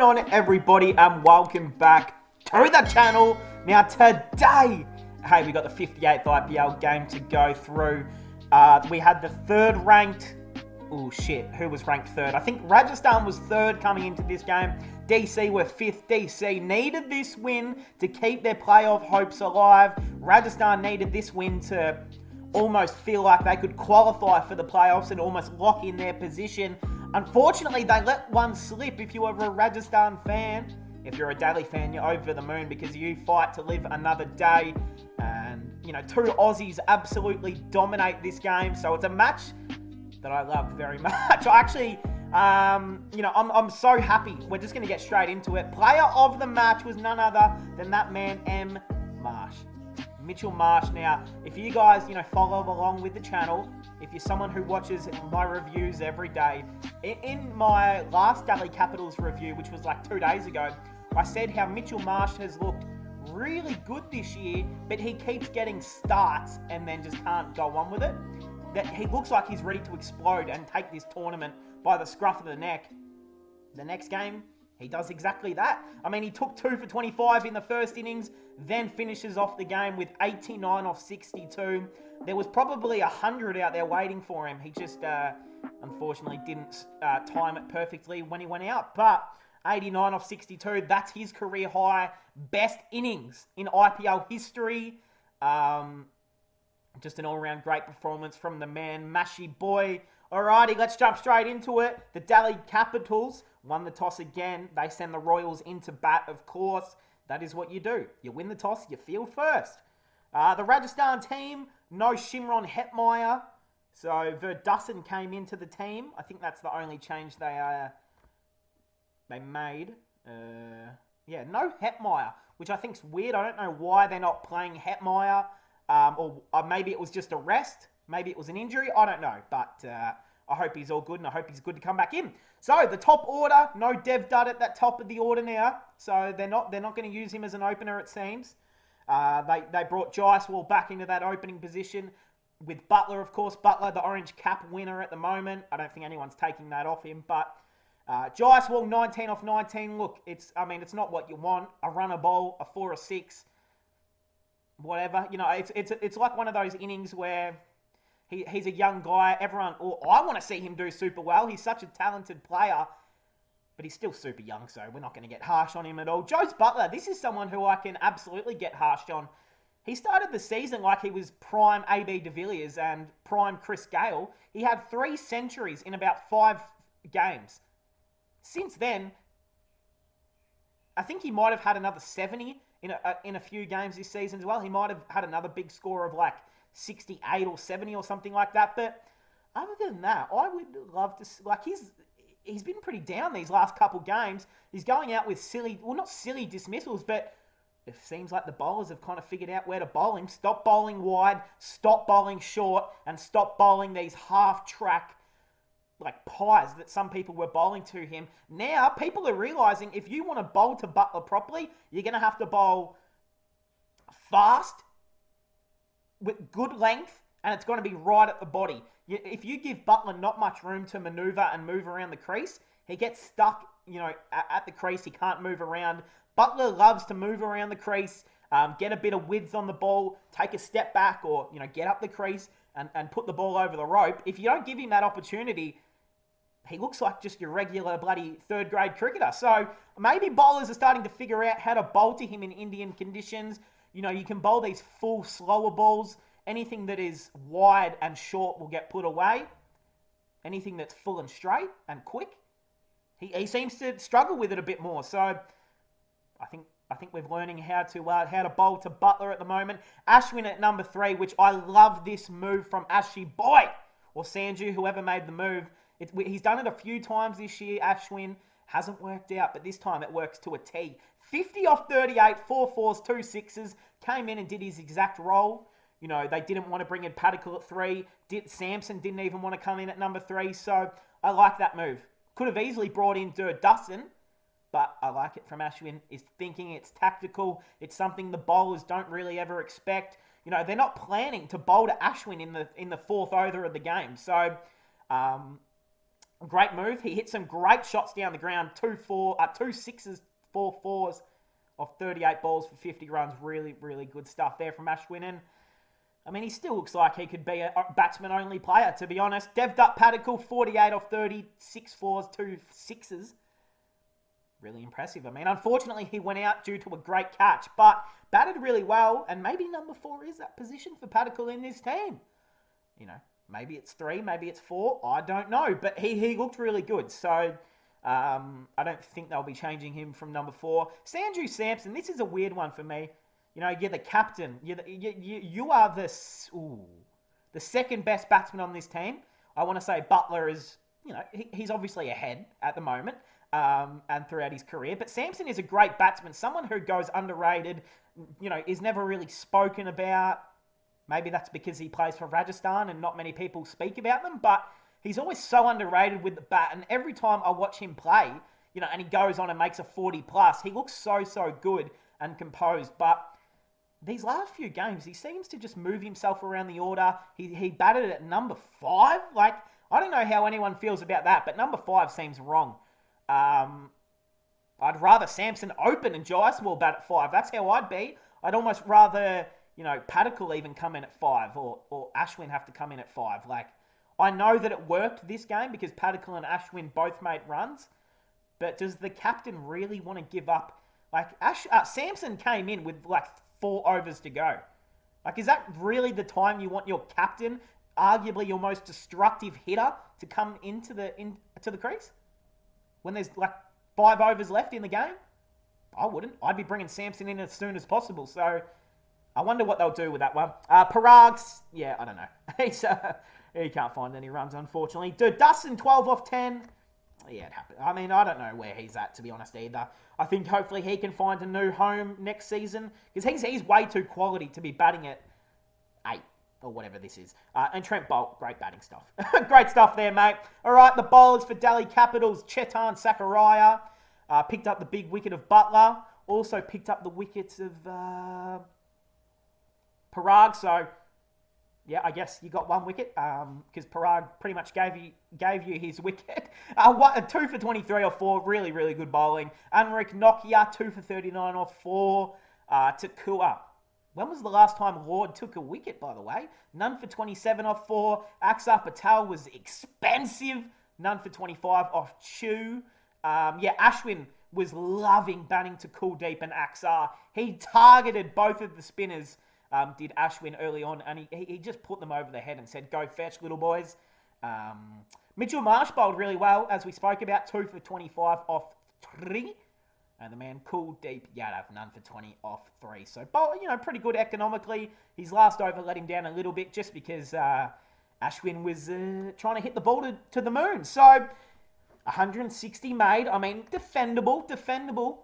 going on, everybody, and welcome back to the channel. Now today, hey, we got the 58th IPL game to go through. We had the third ranked, who was ranked third? I think Rajasthan was third coming into this game. DC were fifth. DC needed this win to keep their playoff hopes alive. Rajasthan needed this win to almost feel like they could qualify for the playoffs and almost lock in their position. Unfortunately, they let one slip. If you were a Rajasthan fan, if you're a Delhi fan, you're over the moon because you fight to live another day. And, two Aussies absolutely dominate this game. So it's a match that I love very much. I actually, I'm so happy. We're just going to get straight into it. Player of the match was none other than that man, Marsh. Mitchell Marsh. Now, if you guys, follow along with the channel, if you're someone who watches my reviews every day, in my last Delhi Capitals review, which was like 2 days ago, I said how Mitchell Marsh has looked really good this year, but he keeps getting starts and then just can't go on with it. That he looks like he's ready to explode and take this tournament by the scruff of the neck. The next game, he does exactly that. I mean, he took 2 for 25 in the first innings, then finishes off the game with 89 off 62. There was probably 100 out there waiting for him. He just, unfortunately, didn't time it perfectly when he went out. But 89 off 62, that's his career high. Best innings in IPL history. Just an all-round great performance from the man, Mashy boy. Alrighty, let's jump straight into it. The Delhi Capitals won the toss again. They send the Royals into bat, of course. That is what you do. You win the toss, you field first. The Rajasthan team, no Shimron Hetmeyer. So Verdussin came into the team. I think that's the only change they made. No Hetmeyer, which I think's weird. I don't know why they're not playing Hetmeyer. Or maybe it was just a rest. Maybe it was an injury. I don't know. But I hope he's all good, and I hope he's good to come back in. So the top order, no Dev Dutt at that top of the order now. So they're not going to use him as an opener, it seems. They brought Jaiswal back into that opening position with Butler, of course. Butler, the orange cap winner at the moment. I don't think anyone's taking that off him. But Jaiswal, 19 off 19. Look, it's not what you want. A runner bowl, a 4 or 6. Whatever, it's like one of those innings where he's a young guy. I want to see him do super well. He's such a talented player, but he's still super young, so we're not going to get harsh on him at all. Jos Buttler, this is someone who I can absolutely get harsh on. He started the season like he was prime AB de Villiers and prime Chris Gale. He had 3 centuries in about 5 games. Since then, I think he might have had another 70 in a few games this season as well. He might have had another big score of like 68 or 70 or something like that. But other than that, I would love to... He's been pretty down these last couple games. He's going out with not silly dismissals, but it seems like the bowlers have kind of figured out where to bowl him. Stop bowling wide, stop bowling short, and stop bowling these half-track pies that some people were bowling to him. Now, people are realising if you want to bowl to Butler properly, you're going to have to bowl fast, with good length, and it's going to be right at the body. If you give Butler not much room to manoeuvre and move around the crease, he gets stuck, at the crease. He can't move around. Butler loves to move around the crease, get a bit of width on the ball, take a step back, or, get up the crease and put the ball over the rope. If you don't give him that opportunity, he looks like just your regular bloody third-grade cricketer. So maybe bowlers are starting to figure out how to bowl to him in Indian conditions. You can bowl these full, slower balls. Anything that is wide and short will get put away. Anything that's full and straight and quick, he seems to struggle with it a bit more. So I think we're learning how to bowl to Butler at the moment. Ashwin at number 3, which I love this move from Ashy boy or Sanju, whoever made the move. He's done it a few times this year, Ashwin. Hasn't worked out, but this time it works to a T. 50 off 38, 4 fours, 2 sixes. Came in and did his exact role. They didn't want to bring in Padikkal at 3. Samson didn't even want to come in at number 3. So I like that move. Could have easily brought in Dustin, but I like it from Ashwin. It's thinking, it's tactical. It's something the bowlers don't really ever expect. They're not planning to bowl to Ashwin in the 4th over of the game. So Great move. He hit some great shots down the ground. Two sixes, 4 4s off 38 balls for 50 runs. Really, really good stuff there from Ashwin. And I mean, he still looks like he could be a batsman-only player, to be honest. Devved up Padikkal, 48 off 30, 6 4s, 2 6s. Really impressive. I mean, unfortunately, he went out due to a great catch, but batted really well, and maybe number 4 is that position for Padikkal in this team. You know, maybe it's 3, maybe it's 4, I don't know, but he looked really good, so I don't think they'll be changing him from number 4. Sanju Samson, this is a weird one for me. You know, you're the captain. You are the second best batsman on this team. I want to say Butler is, you know, he's obviously ahead at the moment and throughout his career. But Samson is a great batsman, someone who goes underrated, you know, is never really spoken about. Maybe that's because he plays for Rajasthan and not many people speak about them. But he's always so underrated with the bat. And every time I watch him play, you know, and he goes on and makes a 40 plus, he looks so good and composed. But these last few games, he seems to just move himself around the order. He batted at number 5. Like, I don't know how anyone feels about that, but number 5 seems wrong. I'd rather Samson open and Jai Small bat at 5. That's how I'd be. I'd almost rather, you know, Padikkal even come in at 5 or Ashwin have to come in at 5. Like, I know that it worked this game because Padikkal and Ashwin both made runs, but does the captain really want to give up? Like, Samson came in with like 4 overs to go. Like, is that really the time you want your captain, arguably your most destructive hitter, to come into the crease? When there's like 5 overs left in the game? I wouldn't. I'd be bringing Samson in as soon as possible. So, I wonder what they'll do with that one. Parag's, yeah, I don't know. He can't find any runs, unfortunately. Dude, Dustin, 12 off 10. Yeah, it happened. I mean, I don't know where he's at, to be honest, either. I think hopefully he can find a new home next season because he's way too quality to be batting at 8 or whatever this is. And Trent Bolt, great batting stuff. Great stuff there, mate. All right, the bowlers for Delhi Capitals, Chetan Sakaraya picked up the big wicket of Butler. Also picked up the wickets of Parag. So, yeah, I guess you got 1 wicket because Parag pretty much gave you his wicket. 2 for 23 off 4, really, really good bowling. Anrik Nokia, 2 for 39 off 4. Takua. When was the last time Lord took a wicket, by the way? None for 27 off 4. Axar Patel was expensive. None for 25 off Chu. Ashwin was loving batting to Kuldeep and Axar. He targeted both of the spinners, did Ashwin early on, and he just put them over the head and said, go fetch, little boys. Mitchell Marsh bowled really well, as we spoke about, 2 for 25 off 3. And the man Kuldeep Yadav, none for 20 off 3. So, you know, pretty good economically. His last over let him down a little bit just because Ashwin was trying to hit the ball to the moon. So, 160 made. I mean, defendable.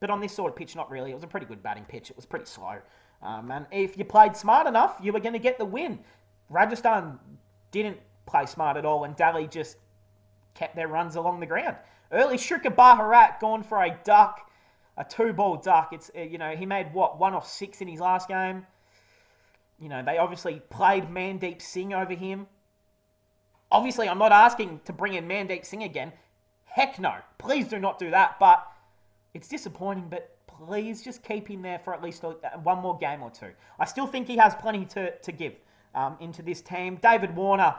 But on this sort of pitch, not really. It was a pretty good batting pitch. It was pretty slow. And if you played smart enough, you were going to get the win. Rajasthan didn't play smart at all, and Delhi just kept their runs along the ground. Early Shrika Bharat gone for a duck, a 2-ball duck. It's he made 1 off 6 in his last game. You know, they obviously played Mandeep Singh over him. Obviously, I'm not asking to bring in Mandeep Singh again. Heck no. Please do not do that. But it's disappointing, but please just keep him there for at least 1 more game or 2. I still think he has plenty to give into this team. David Warner,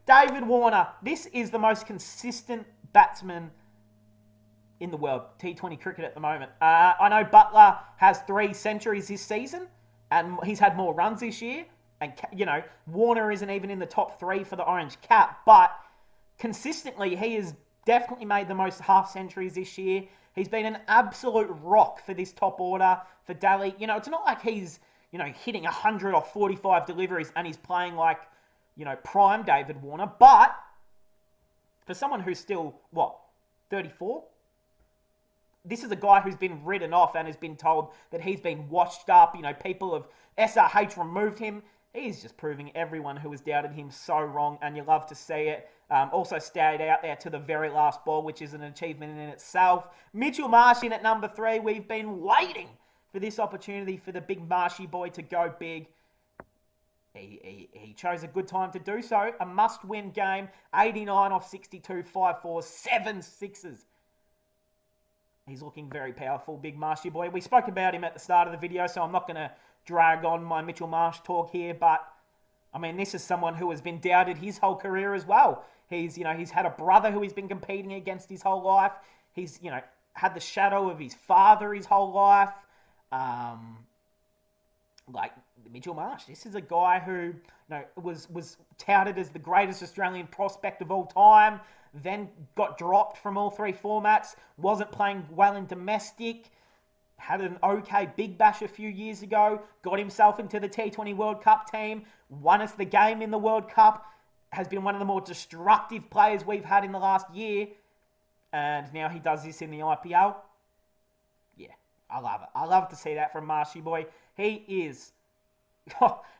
David Warner. This is the most consistent batsman in the world, T20 cricket at the moment. I know Butler has 3 centuries this season, and he's had more runs this year. And, you know, Warner isn't even in the top 3 for the Orange Cap, but consistently, he has definitely made the most half centuries this year. He's been an absolute rock for this top order for Delhi. You know, it's not like he's, you know, hitting 100 or 45 deliveries and he's playing like, you know, prime David Warner. But for someone who's still, 34? This is a guy who's been written off and has been told that he's been washed up. You know, people of SRH removed him. He's just proving everyone who has doubted him so wrong, and you love to see it. Also stayed out there to the very last ball, which is an achievement in itself. Mitchell Marsh in at number 3. We've been waiting for this opportunity for the big Marshy boy to go big. he chose a good time to do so. A must-win game, 89 off 62, 5-4, 7 sixes. He's looking very powerful, big Marshy boy. We spoke about him at the start of the video, so I'm not going to drag on my Mitchell Marsh talk here, but I mean, this is someone who has been doubted his whole career as well. He's had a brother who he's been competing against his whole life. He's, had the shadow of his father his whole life. Like Mitchell Marsh, this is a guy who was touted as the greatest Australian prospect of all time, then got dropped from all 3 formats, wasn't playing well in domestic, had an okay Big Bash a few years ago, got himself into the T20 World Cup team, won us the game in the World Cup, has been one of the more destructive players we've had in the last year, and now he does this in the IPL. Yeah, I love it. I love to see that from Marshy boy. He is...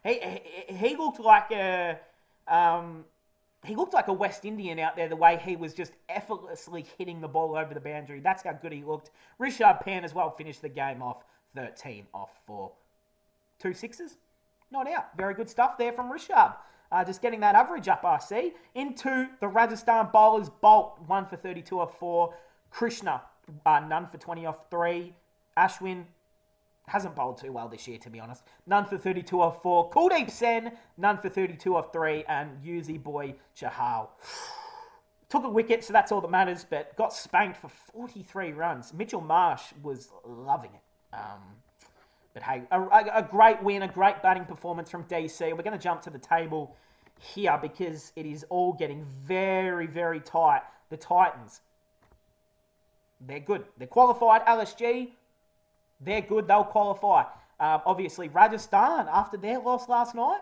he looked like a... he looked like a West Indian out there, the way he was just effortlessly hitting the ball over the boundary. That's how good he looked. Rishabh Pant as well finished the game off 13 off for 2 sixes. Not out. Very good stuff there from Rishabh. Just getting that average up, I see. Into the Rajasthan bowlers, Bolt, 1 for 32 off 4. Krishna, none for 20 off 3. Ashwin hasn't bowled too well this year, to be honest. None for 32 off 4. Kuldeep Sen, none for 32 off 3. And Yuzi boy Chahal took a wicket, so that's all that matters, but got spanked for 43 runs. Mitchell Marsh was loving it. But hey, a great win, a great batting performance from DC. We're going to jump to the table here because it is all getting very, very tight. The Titans, they're good. They're qualified. LSG, they're good. They'll qualify. Obviously, Rajasthan, after their loss last night,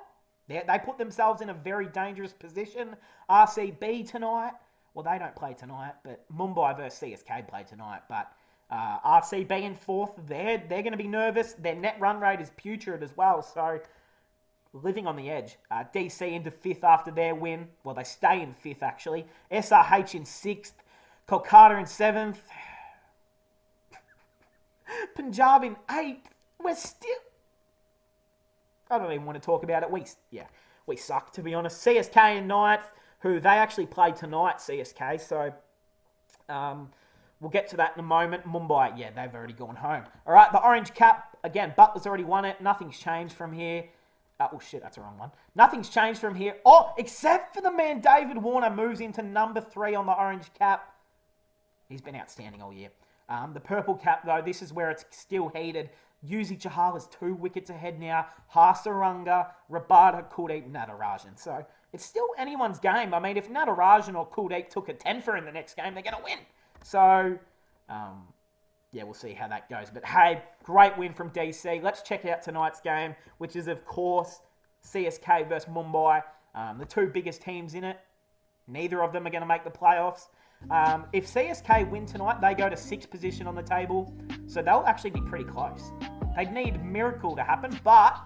they put themselves in a very dangerous position. RCB tonight, well, they don't play tonight, but Mumbai versus CSK play tonight. But RCB in 4th, they're going to be nervous. Their net run rate is putrid as well, so living on the edge. DC into 5th after their win. Well, they stay in 5th, actually. SRH in 6th. Kolkata in 7th. Punjab in 8th. We're still... I don't even want to talk about it. We suck, to be honest. CSK in 9th, who they actually played tonight, CSK, so... we'll get to that in a moment. Mumbai, yeah, they've already gone home. All right, the orange cap, again, Butler's already won it. Nothing's changed from here. Oh, shit, that's the wrong one. Nothing's changed from here. Oh, except for the man David Warner moves into number 3 on the orange cap. He's been outstanding all year. The purple cap, though, this is where it's still heated. Yuzi Chahal is 2 wickets ahead now. Hasaranga, Rabada, Kuldeep, Natarajan. So it's still anyone's game. I mean, if Natarajan or Kuldeep took a 10-for in the next game, they're going to win. So, yeah, we'll see how that goes. But, hey, great win from DC. Let's check out tonight's game, which is, of course, CSK versus Mumbai. The 2 biggest teams in it. Neither of them are going to make the playoffs. If CSK win tonight, they go to 6th position on the table. So they'll actually be pretty close. They'd need a miracle to happen, but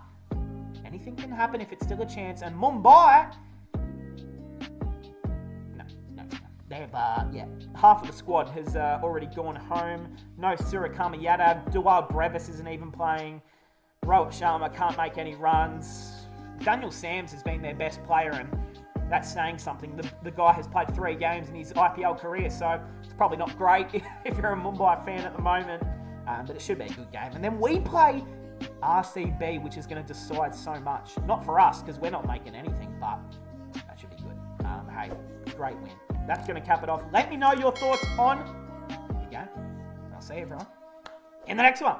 anything can happen if it's still a chance. And Mumbai... They've, half of the squad has already gone home. No Surakama Yadav. Dewald Brevis isn't even playing. Rohit Sharma can't make any runs. Daniel Sams has been their best player, and that's saying something. The guy has played 3 games in his IPL career, so it's probably not great if you're a Mumbai fan at the moment. But it should be a good game. And then we play RCB, which is going to decide so much. Not for us, because we're not making anything, but that should be good. Hey, great win. That's going to cap it off. Let me know your thoughts on the game. I'll see everyone in the next one.